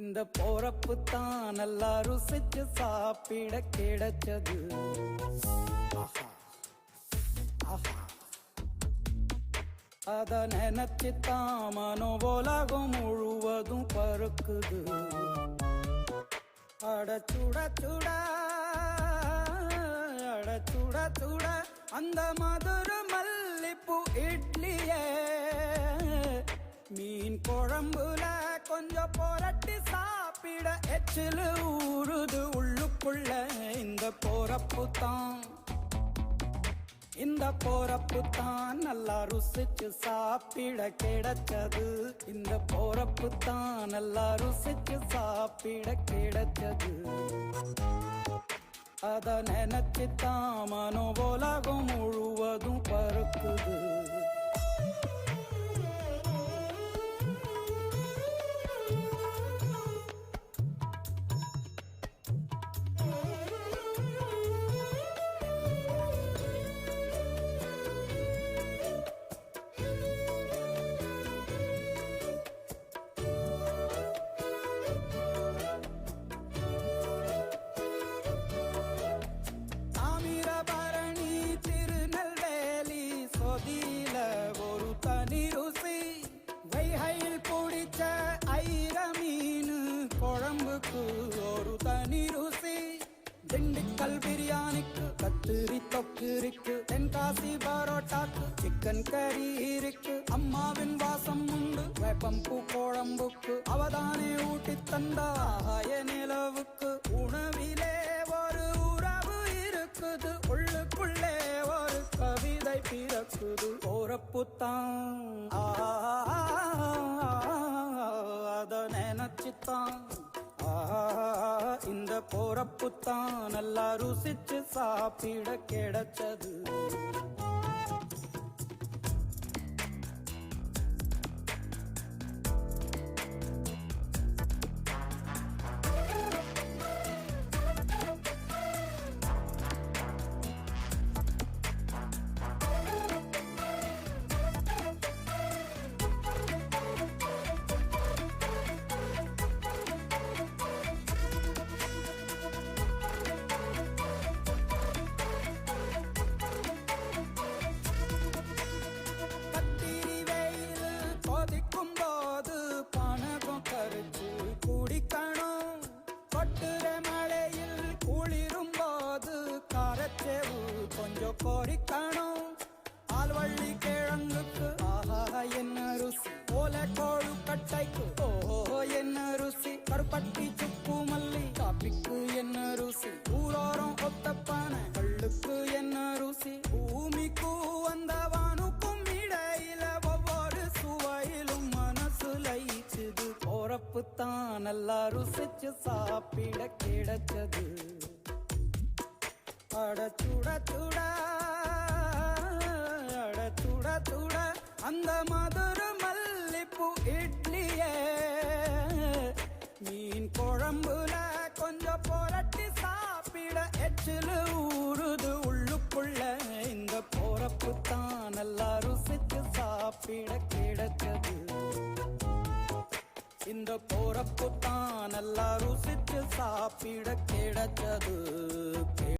இந்த போறப்பு தான் நல்லா ருசிச்சு சாப்பிட கிடைச்சது. அத நினைச்சுத்தான் மனோ உலகம் முழுவதும் பருக்குது. அட சுட சுட அட சுட சுட அந்த மதுர மல்லிப்பூ இட்லியே மீன் குழம்புல கொஞ்சம் புரட்டி சாப்பிட எச்சில் ஊறுது உள்ளுக்குள்ள. இந்த போறப்பு தான் இந்த போறப்பு தான் நல்லா ருசிச்சு சாப்பிட கிடைச்சது. இந்த போறப்பு தான் நல்லா ருசிச்சு சாப்பிட கிடைச்சது. அத நினைச்சுத்தான் மனோ உலகம் முழுவதும் பருக்குது. ஒரு தனி ருசி வைகையில் பிடிச்ச ஐர மீன் குழம்புக்கு ஒரு தனி ருசி. திண்டுக்கல் பிரியாணிக்கு கத்திரி தொக்கு இருக்கு. தென்காசி பரோட்டாக்கு சிக்கன் கறி இருக்கு. அம்மாவின் வாசம் உண்டு வேப்பம்பூ குழம்புக்கு. அவதானே ஊட்டி தந்தாய நிலவுக்கு. உணவிலே ஒரு உறவு இருக்குது. உள்ளுக்குள்ளே ஒரு கவிதை பிறக்குது. போறப்புத்தான் அத நினைச்சுத்தான் இந்த போறப்புத்தான் நல்லா ருசிச்சு சாப்பிட கிடைச்சது. குடிக்கணும் கொட்டுற மழையில் குளிரும் போது காரச்சேவு கொஞ்சம் கோரிக்கணும். ஆழ்வள்ளி கிழங்குக்கு ஆஹா என்ன ருசி. ஓலை கோழு கட்டைக்கு ஓஹோ என்ன ருசி. கருப்பட்டி சுப்பு மல்லி காப்பிக்கு என்ன ருசி. ஊரோரம் ஒத்தப்பான கள்ளுக்கு என்ன ருசி. பூமிக்கு வந்தவானுக்கும் இடையில ஒவ்வொரு சுவையிலும் மனசு லயிச்சுது. போறப்பு தான் நல்லா ருசிச்சு சாப்பிட கிடைச்சது. அட சுட சுட அட சுட சுட அந்த மதுர மல்லிப்பூ இட்லியே மீன் குழம்புல கொஞ்சம் புரட்டி சாப்பிட எச்சில் ஊறுது உள்ளுக்குள்ள. இந்த போறப்பு தான் நல்லா ருசிச்சு சாப்பிட கிடைச்சது. இந்த போறப்பு தான் நல்லா ருசிச்சு சாப்பிட கிடைச்சது.